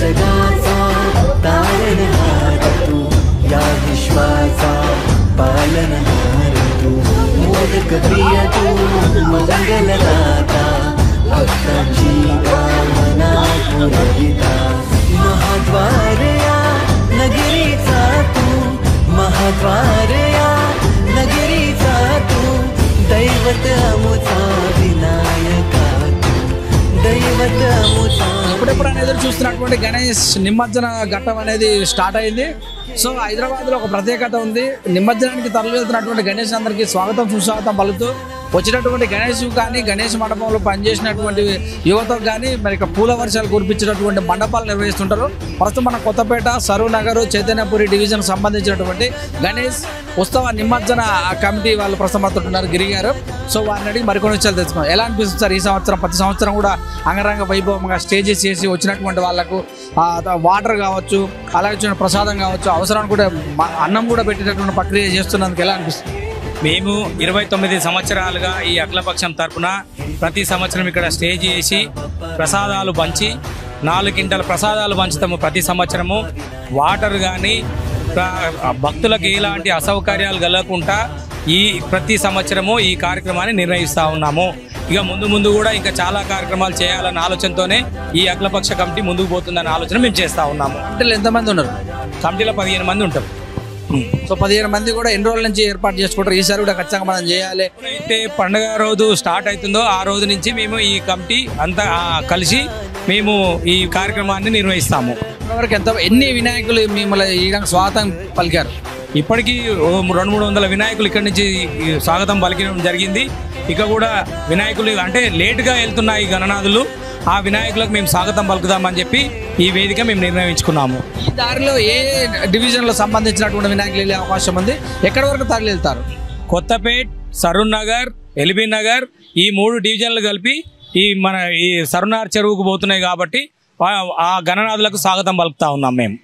जगाचा तारणहार तू या विश्वाचा पालनहार तू मोदक प्रिय तू मंगलदाता भक्तांची कामना पुरविता महाद्वार या नगरीचा तू महाद्वार या नगरीचा तू दैवत अमुचा विनायका दैवत अमुचा ఎప్పుడెప్పుడు అనేది చూస్తున్నటువంటి గణేష్ నిమజ్జన ఘట్టం అనేది స్టార్ట్ అయింది. సో హైదరాబాద్లో ఒక ప్రత్యేకత ఉంది. నిమజ్జనానికి తరలి వెళ్తున్నటువంటి గణేష్ అందరికీ స్వాగతం సుస్వాగతం పలుకుతూ వచ్చినటువంటి గణేష్ కానీ గణేష్ మండపంలో పనిచేసినటువంటి యువతకు కానీ మరి పూల వర్షాలు కురిపించినటువంటి మండపాలు నిర్వహిస్తుంటారు. ప్రస్తుతం మన కొత్తపేట సరూర్ నగర్ చైతన్యపురి డివిజన్ సంబంధించినటువంటి గణేష్ ఉత్సవ నిమజ్జన కమిటీ వాళ్ళు ప్రస్తుతం అవుతుంటున్నారు గిరి గారు. సో వారిని అడిగి మరికొన్ని విషయాలు తెలుసుకున్నాం. ఎలా అనిపిస్తుంది సార్ ఈ సంవత్సరం? ప్రతి సంవత్సరం కూడా అంగరంగ వైభవంగా స్టేజెస్ చేసి వచ్చినటువంటి వాళ్ళకు వాటర్ కావచ్చు, అలాగే ప్రసాదం కావచ్చు, అవసరాన్ని కూడా అన్నం కూడా పెట్టేటటువంటి ప్రక్రియ చేస్తున్నందుకు ఎలా అనిపిస్తుంది? మేము 29 సంవత్సరాలుగా ఈ అఖిలపక్షం తరఫున ప్రతి సంవత్సరం ఇక్కడ స్టేజ్ చేసి ప్రసాదాలు పంచి 4 క్వింటాల ప్రసాదాలు పంచుతాము. ప్రతి సంవత్సరము వాటర్ కానీ భక్తులకు ఎలాంటి అసౌకర్యాలు కలగకుండా ఈ ప్రతి సంవత్సరము ఈ కార్యక్రమాన్ని నిర్వహిస్తూ ఉన్నాము. ఇక ముందు కూడా ఇంకా చాలా కార్యక్రమాలు చేయాలన్న ఆలోచనతోనే ఈ అఖిలపక్ష కమిటీ ముందుకు పోతుందన్న ఆలోచన మేము చేస్తూ ఉన్నాము. కమిటీలో ఎంతమంది ఉన్నారు? కమిటీలో 15 మంది ఉంటారు. సో 15 మంది కూడా ఎన్ని రోజుల నుంచి ఏర్పాటు చేసుకుంటారు? ఈసారి కూడా ఖచ్చితంగా మనం చేయాలి. అయితే పండుగ రోజు స్టార్ట్ అవుతుందో ఆ రోజు నుంచి మేము ఈ కమిటీ అంతా కలిసి మేము ఈ కార్యక్రమాన్ని నిర్వహిస్తాము. ఎన్ని వినాయకులు మిమ్మల్ని ఈ స్వాగతం పలికారు? ఇప్పటికీ 200-300 వినాయకులు ఇక్కడి నుంచి స్వాగతం పలికడం జరిగింది. ఇక కూడా వినాయకులు అంటే లేటుగా వెళ్తున్నాయి గణనాథులు, ఆ వినాయకులకు మేము స్వాగతం పలుకుదామని చెప్పి ఈ వేదిక మేము నిర్ణయించుకున్నాము. ఈ దారిలో ఏ డివిజన్లో సంబంధించినటువంటి వినాయకులు వెళ్ళే అవకాశం ఉంది? ఎక్కడి వరకు తరలి వెళ్తారు? కొత్తపేట్, సరూర్ నగర్, ఎల్బీ నగర్ ఈ 3 డివిజన్లు కలిపి ఈ సరూర్ చెరువుకు పోతున్నాయి కాబట్టి ఆ గణనాథులకు స్వాగతం పలుకుతా ఉన్నాం మేము.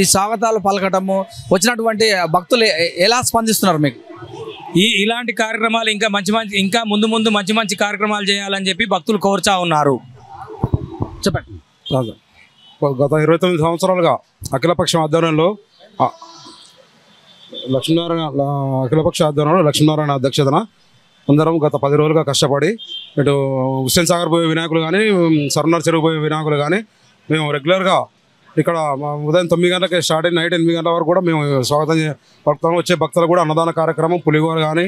ఈ స్వాగతాలు పలకటము వచ్చినటువంటి భక్తులు ఎలా స్పందిస్తున్నారు మీకు? ఇలాంటి కార్యక్రమాలు ఇంకా ముందు మంచి కార్యక్రమాలు చేయాలని చెప్పి భక్తులు కోరుచా ఉన్నారు. చెప్పండి. గత 29 సంవత్సరాలుగా అఖిలపక్షం ఆధ్వర్యంలో లక్ష్మీనారాయణ అధ్యక్షతన అందరం గత 10 రోజులుగా కష్టపడి ఇటు హుస్సేన్ సాగర్ పోయే వినాయకులు కానీ సరూర్ చెరువు పోయే వినాయకులు కానీ మేము రెగ్యులర్గా ఇక్కడ ఉదయం 9 గంటలకి స్టార్ట్ అయిన నైట్ 8 గంటల వరకు కూడా మేము స్వాగతం పలుకుతాము. వచ్చే భక్తులు కూడా అన్నదాన కార్యక్రమం, పులిగోర కానీ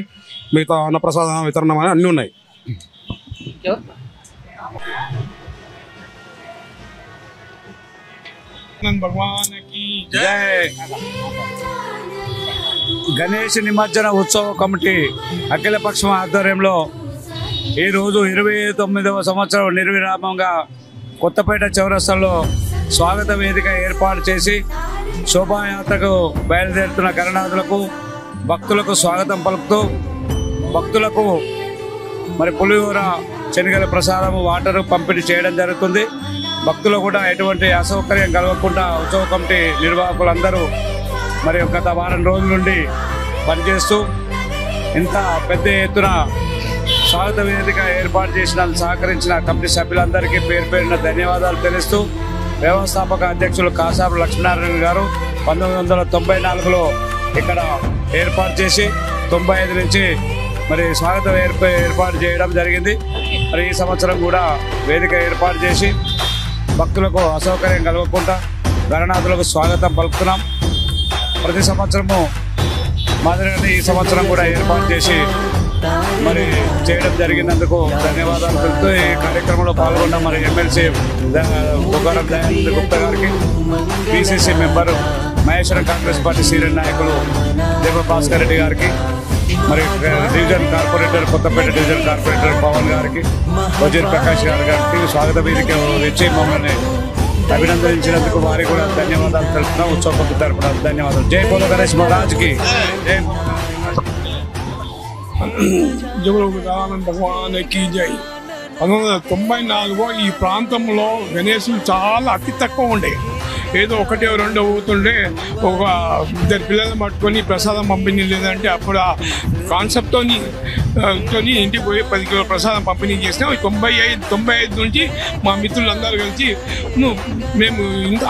మిగతా అన్నప్రసాద వితరణ కానీ అన్నీ ఉన్నాయి. గణేష్ నిమజ్జన ఉత్సవ కమిటీ అఖిలపక్షం ఆధ్వర్యంలో ఈరోజు 29వ సంవత్సరం నిర్విరామంగా కొత్తపేట చౌరస్తాలో స్వాగత వేదిక ఏర్పాటు చేసి శోభాయాత్రకు బయలుదేరుతున్న గణనాథులకు భక్తులకు స్వాగతం పలుకుతూ భక్తులకు మరి పులిహోర, శనగల ప్రసాదము, వాటరు పంపిణీ చేయడం జరుగుతుంది. భక్తులు కూడా ఎటువంటి అసౌకర్యం కలగకుండా ఉత్సవ కమిటీ నిర్వాహకులందరూ మరి గత వారం రోజుల నుండి పనిచేస్తూ ఇంత పెద్ద ఎత్తున స్వాగత వేదిక ఏర్పాటు చేసినందుకు సహకరించిన కమిటీ సభ్యులందరికీ పేరున ధన్యవాదాలు తెలుస్తూ వ్యవస్థాపక అధ్యక్షులు కాసాపు లక్ష్మీనారాయణ గారు 1994లో ఇక్కడ ఏర్పాటు చేసి 95 నుంచి మరి స్వాగతం ఏర్పాటు చేయడం జరిగింది. మరి ఈ సంవత్సరం కూడా వేదిక ఏర్పాటు చేసి భక్తులకు అసౌకర్యం కలగకుండా గణనాథులకు స్వాగతం పలుకుతున్నాం. ప్రతి సంవత్సరము మాదిరిగానే ఈ సంవత్సరం కూడా ఏర్పాటు చేసి మరి చేయడం జరిగినందుకు ధన్యవాదాలు తెలుపుతూ ఈ కార్యక్రమంలో పాల్గొన్న మరి ఎమ్మెల్సీ బొగ్గారం దయానంద గుప్తా గారికి, PCC member Maheshwaram Congress party senior నాయకులు దేవ భాస్కర్ రెడ్డి గారికి, మరి division corporator Kothapeta division corporator Pavan గారికి, వజీర్ ప్రకాష్ గారికి స్వాగత వేదిక వచ్చి మమ్మల్ని అభినందించినందుకు వారికి కూడా ధన్యవాదాలు తెలుపుతున్నాం. ఉత్సవ కమిటీ తరపున ధన్యవాదాలు. జై బోలో గణేష్ మహారాజ్కి జై. భగవాన్ కి జై. 1994 ఈ ప్రాంతంలో గణేశులు చాలా అతి తక్కువ ఉండే, ఏదో ఒకటో రెండో అవుతుండే. ఒక ఇద్దరు పిల్లలను పట్టుకొని ప్రసాదం పంపిణీ లేదంటే అప్పుడు ఆ కాన్సెప్ట్తో ఇంటికి పోయి 10 కిలోల ప్రసాదం పంపిణీ చేసినాం. 95 నుంచి మా మిత్రులందరూ కలిసి మేము ఇంత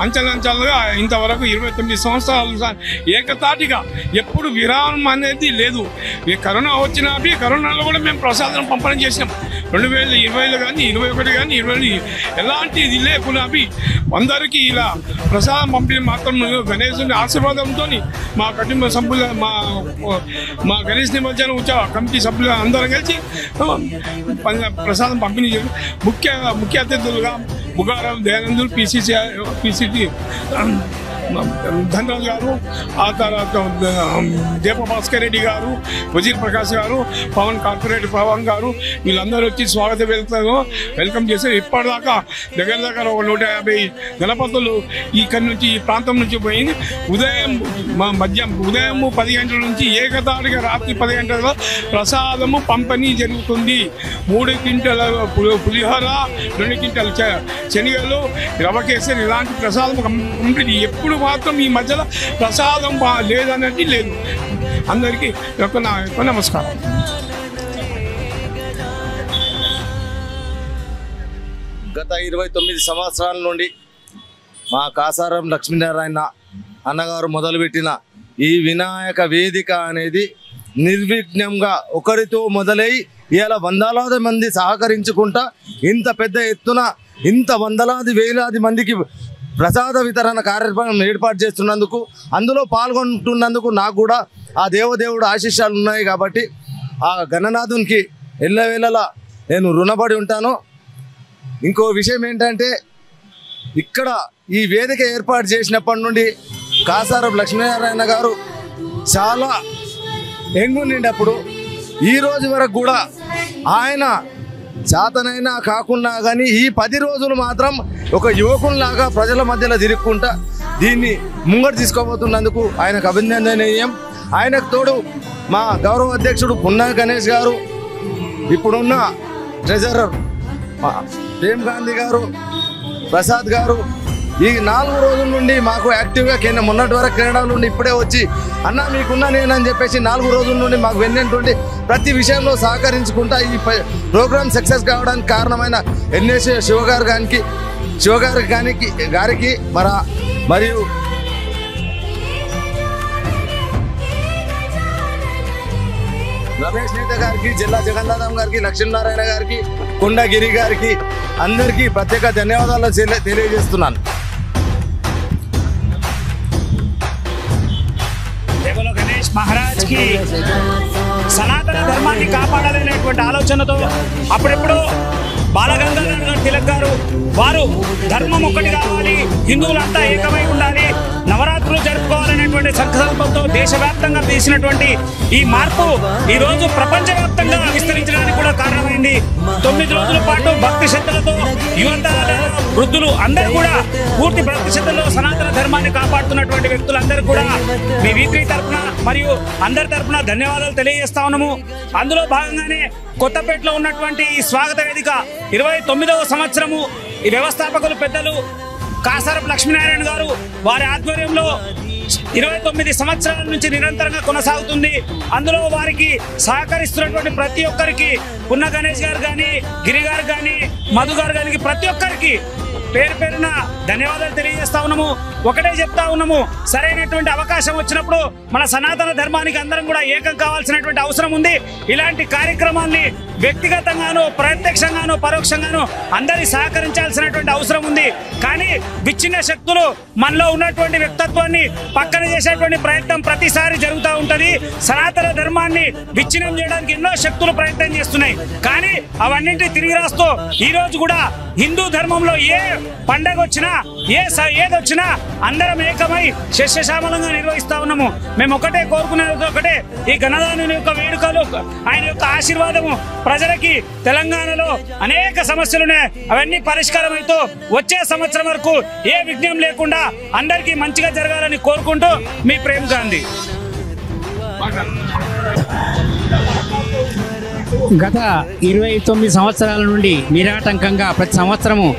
అంచెలంచెలుగా ఇంతవరకు 29 సంవత్సరాలు ఏకతాటిగా ఎప్పుడు విరామం అనేది లేదు. ఈ కరోనా వచ్చినా కరోనాలో కూడా మేము ప్రసాదం పంపిణీ చేసినాం. 2020 కానీ 21 కానీ 20 ఎలాంటి ఇది లేకుండా అందరికీ ఇలా ప్రసాదం పంపిణీ మాత్రం గణేశుని ఆశీర్వాదంతో మా కుటుంబ సభ్యుల మా గణేష్ నిమజ్జన ఉత్సవ కమిటీ సభ్యులు అందరం కలిసి ప్రసాదం పంపిణీ చేసి ముఖ్య అతిథులుగా బుగారం దయానందులు పిసిసి ధనరాజు గారు, ఆ తర్వాత దేవ భాస్కర్ రెడ్డి గారు, వజీర్ ప్రకాష్ గారు, పవన్ కార్పొరేటర్ పవన్ గారు వీళ్ళందరూ వచ్చి స్వాగత వెల్కమ్ చేశారు. ఇప్పటిదాకా దగ్గర ఒక 150 గణపతులు ఇక్కడి నుంచి ఈ ప్రాంతం నుంచి పోయింది. ఉదయం 10 గంటల నుంచి ఏకతాటిగా రాత్రి 10 గంటల ప్రసాదము పంపిణీ జరుగుతుంది. 3 క్వింటల పులిహోర, 2 క్వింటల శనగలు, రవ కేసరి ఇలాంటి ప్రసాదం కంప్లీట్. ఎప్పుడు మాత్రం ఈ మధ్యలో ప్రసాదం లేదన్నట్టు లేదు. అందరికీ నా నమస్కారం. గత 29 సంవత్సరాల నుండి మా కాసారం లక్ష్మీనారాయణ అన్నగారు మొదలుపెట్టిన ఈ వినాయక వేదిక అనేది నిర్విఘ్నంగా ఒకరితో మొదలై ఇలా వందలాది మంది సహకరించుకుంటా ఇంత పెద్ద ఎత్తున ఇంత వందలాది వేలాది మందికి ప్రసాద వితరణ కార్యక్రమం ఏర్పాటు చేస్తున్నందుకు, అందులో పాల్గొంటున్నందుకు నాకు కూడా ఆ దేవదేవుడు ఆశీస్సాలు ఉన్నాయి. కాబట్టి ఆ గణనాథునికి ఎల్లవేళలా నేను రుణపడి ఉంటాను. ఇంకో విషయం ఏంటంటే, ఇక్కడ ఈ వేదిక ఏర్పాటు చేసినప్పటి నుండి కాసారం లక్ష్మీనారాయణ గారు చాలా ఎంగుండేటప్పుడు ఈ రోజు వరకు కూడా ఆయన చేతనైనా కాకున్నా కానీ ఈ 10 రోజులు మాత్రం ఒక యువకుల్లాగా ప్రజల మధ్యలో తిరుగుకుంటా దీన్ని ముంగడు తీసుకోబోతున్నందుకు ఆయనకు అభినందనీయం. ఆయనకు తోడు మా గౌరవ అధ్యక్షుడు పున్నా గణేష్ గారు, ఇప్పుడున్న ట్రెజరర్ ప్రేమ్ గాంధీ గారు, ప్రసాద్ గారు ఈ 4 రోజుల నుండి మాకు యాక్టివ్గా మొన్నటి వరకు కెనడా నుండి ఇప్పుడే వచ్చి అన్న మీకున్నా నేనని చెప్పేసి 4 రోజుల నుండి మాకు వెన్నెంటుండి ప్రతి విషయంలో సహకరించుకుంటా ఈ ప్రోగ్రామ్ సక్సెస్ కావడానికి కారణమైన ఎన్ఎస్ శివగారి గారికి మరియు రమేష్ నేత గారికి, జిల్లా జగన్నాథం గారికి, లక్ష్మీనారాయణ గారికి, కొండగిరి గారికి అందరికీ ప్రత్యేక ధన్యవాదాలు తెలియజేస్తున్నాను. గణేష్ మహారాజ్ కి సనాతన ధర్మాన్ని కాపాడాలనేటువంటి ఆలోచనతో అప్పుడెప్పుడు బాలగంగాధర్ తిలక్ గారు వారు ధర్మం ఒక్కటి కావాలి, హిందువులంతా ఏకమై ఉండాలి, నవరాత్రులు జరుపుకోవాలనేటువంటి సంకల్పంతో దేశవ్యాప్తంగా తీసినటువంటి ఈ మార్పు ఈ రోజు ప్రపంచవ్యాప్తంగా విస్తరించడానికి కూడా కారణమైంది. 9 రోజుల పాటు భక్తి శ్రద్ధలతో యువత, వృద్ధులు అందరూ కూడా పూర్తి భక్తి శ్రద్ధలో సనాతన ధర్మాన్ని కాపాడుతున్నటువంటి వ్యక్తులందరూ కూడా మీ వీక్లీ తరఫున మరియు అందరి తరఫున ధన్యవాదాలు తెలియజేస్తా ఉన్నాము. అందులో భాగంగానే కొత్తపేటలో ఉన్నటువంటి ఈ స్వాగత వేదిక 29వ సంవత్సరము ఈ వ్యవస్థాపకులు పెద్దలు కాసారం లక్ష్మీనారాయణ గారు వారి ఆధ్వర్యంలో 29 సంవత్సరాల నుంచి నిరంతరంగా కొనసాగుతుంది. అందులో వారికి సహకరిస్తున్నటువంటి ప్రతి ఒక్కరికి, పున్న గణేష్ గారు కానీ, గిరి గారు కానీ, మధు గారు కానీ ప్రతి ఒక్కరికి పేరు పేరున ధన్యవాదాలు తెలియజేస్తా ఉన్నాము. ఒకటే చెప్తా ఉన్నాము, సరైనటువంటి అవకాశం వచ్చినప్పుడు మన సనాతన ధర్మానికి అందరం కూడా ఏకం కావాల్సినటువంటి అవసరం ఉంది. ఇలాంటి కార్యక్రమాల్ని వ్యక్తిగతంగాను ప్రత్యక్షంగాను పరోక్షంగాను అందరి సహకరించాల్సినటువంటి అవసరం ఉంది. కానీ విచ్ఛిన్న శక్తులు మనలో ఉన్నటువంటి వ్యక్తిత్వాన్ని పక్కన చేసేటువంటి ప్రయత్నం ప్రతిసారి జరుగుతూ ఉంటది. సనాతన ధర్మాన్ని విచ్ఛిన్నం చేయడానికి ఎన్నో శక్తులు ప్రయత్నం చేస్తున్నాయి. కానీ అవన్నింటినీ తిరిగి రాస్తూ ఈ రోజు కూడా హిందూ ధర్మంలో ఏ పండగ వచ్చినా ఏదొచ్చినా అందరం ఏకమై శస్యశ్యామలంగా నిర్వహిస్తా ఉన్నాము. మేము ఒకటే కోరుకునేది ఒకటే, ఈ గణనాథుని యొక్క వేడుకలు, ఆయన యొక్క ఆశీర్వాదము ప్రజలకి తెలంగాణలో అనేక సమస్యలున్నాయి, అవన్నీ పరిష్కారం అవుతూ వచ్చే సంవత్సరం వరకు ఏ విఘ్నం లేకుండా అందరికీ మంచిగా జరగాలని కోరుకుంటూ మీ ప్రేమ్ గాంధీ. గత 29 సంవత్సరాల నుండి నిరాటంకంగా ప్రతి సంవత్సరము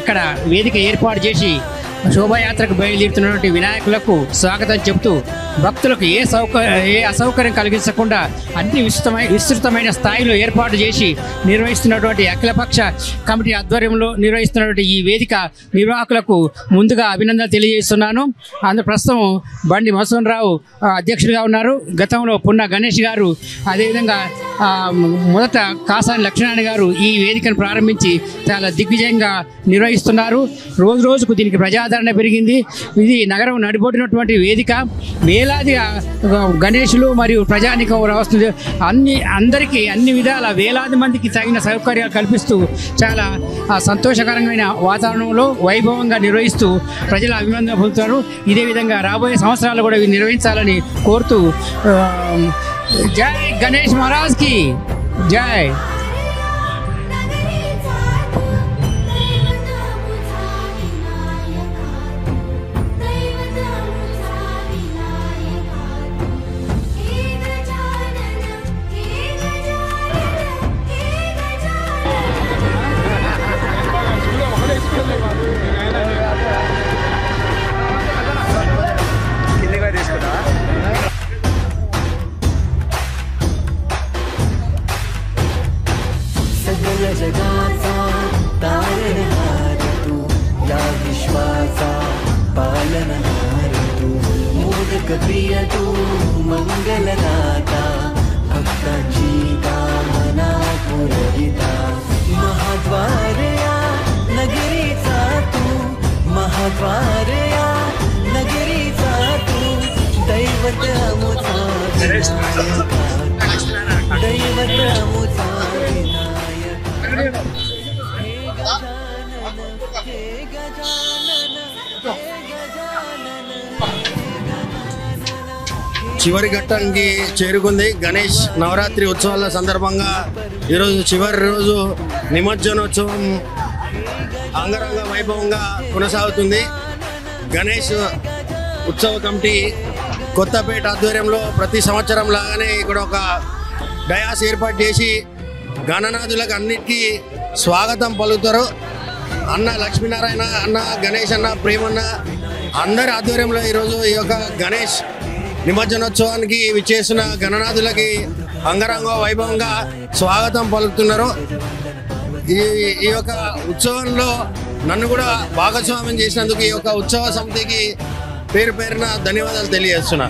ఇక్కడ వేదిక ఏర్పాటు చేసి శోభాయాత్రకు బయలుదేరుతున్నటువంటి వినాయకులకు స్వాగతం చెబుతూ భక్తులకు ఏ అసౌకర్యం కలిగించకుండా అన్ని విస్తృతమైన స్థాయిలో ఏర్పాటు చేసి నిర్వహిస్తున్నటువంటి అఖిలపక్ష కమిటీ ఆధ్వర్యంలో నిర్వహిస్తున్నటువంటి ఈ వేదిక నిర్వాహకులకు ముందుగా అభినందనలు తెలియజేస్తున్నాను. ప్రస్తుతం బండి మసూన్ రావు అధ్యక్షుడిగా ఉన్నారు. గతంలో పున్న గణేష్ గారు, అదేవిధంగా మొదట కాసాని లక్ష్మీనారాయణ గారు ఈ వేదికను ప్రారంభించి చాలా దిగ్విజయంగా నిర్వహిస్తున్నారు. రోజు రోజుకు దీనికి ప్రజాదరణ పెరిగింది. ఇది నగరం నడిబొట్టినటువంటి వేదిక. వేలాది గణేషులు మరియు ప్రజానికం వస్తుంది. అందరికీ అన్ని విధాల వేలాది మందికి తగిన సౌకర్యాలు కల్పిస్తూ చాలా సంతోషకరమైన వాతావరణంలో వైభవంగా నిర్వహిస్తూ ప్రజల అభినందన పొందుతారు. ఇదే విధంగా రాబోయే సంవత్సరాలు కూడా నిర్వహించాలని కోరుతూ జై గణేష్ మహారాజ్ కి జై. जगाचा तारणहार तू, या विश्वाचा पालनहार तू, मोदक प्रिय तू, मंगलदाता, भक्तांची कामना पुरविता, महाद्वार या नगरीचा तू, महाद्वार या नगरीचा तू, दैवत अमुचा विनायका, दैवत अमुचा చివరి ఘట్టానికి చేరుకుంది. గణేష్ నవరాత్రి ఉత్సవాల సందర్భంగా ఈరోజు చివరి రోజు నిమజ్జనోత్సవం అంగరంగ వైభవంగా కొనసాగుతుంది. గణేష్ ఉత్సవ కమిటీ కొత్తపేట ఆధ్వర్యంలో ప్రతి సంవత్సరం లాగానే ఇక్కడ ఒక డయాస్ ఏర్పాటు చేసి గణనాథులకు అన్నిటికీ స్వాగతం పలుకుతారు. అన్న లక్ష్మీనారాయణ, అన్న గణేష్, అన్న ప్రేమన్న అందరి ఆధ్వర్యంలో ఈరోజు ఈ యొక్క గణేష్ నిమజ్జనోత్సవానికి విచ్చేసిన గణనాథులకి అంగరంగ వైభవంగా స్వాగతం పలుకుతున్నారు. ఈ యొక్క ఉత్సవంలో నన్ను కూడా భాగస్వామ్యం చేసినందుకు ఈ యొక్క ఉత్సవ సమితికి పేరు పేరున ధన్యవాదాలు తెలియజేస్తున్నా.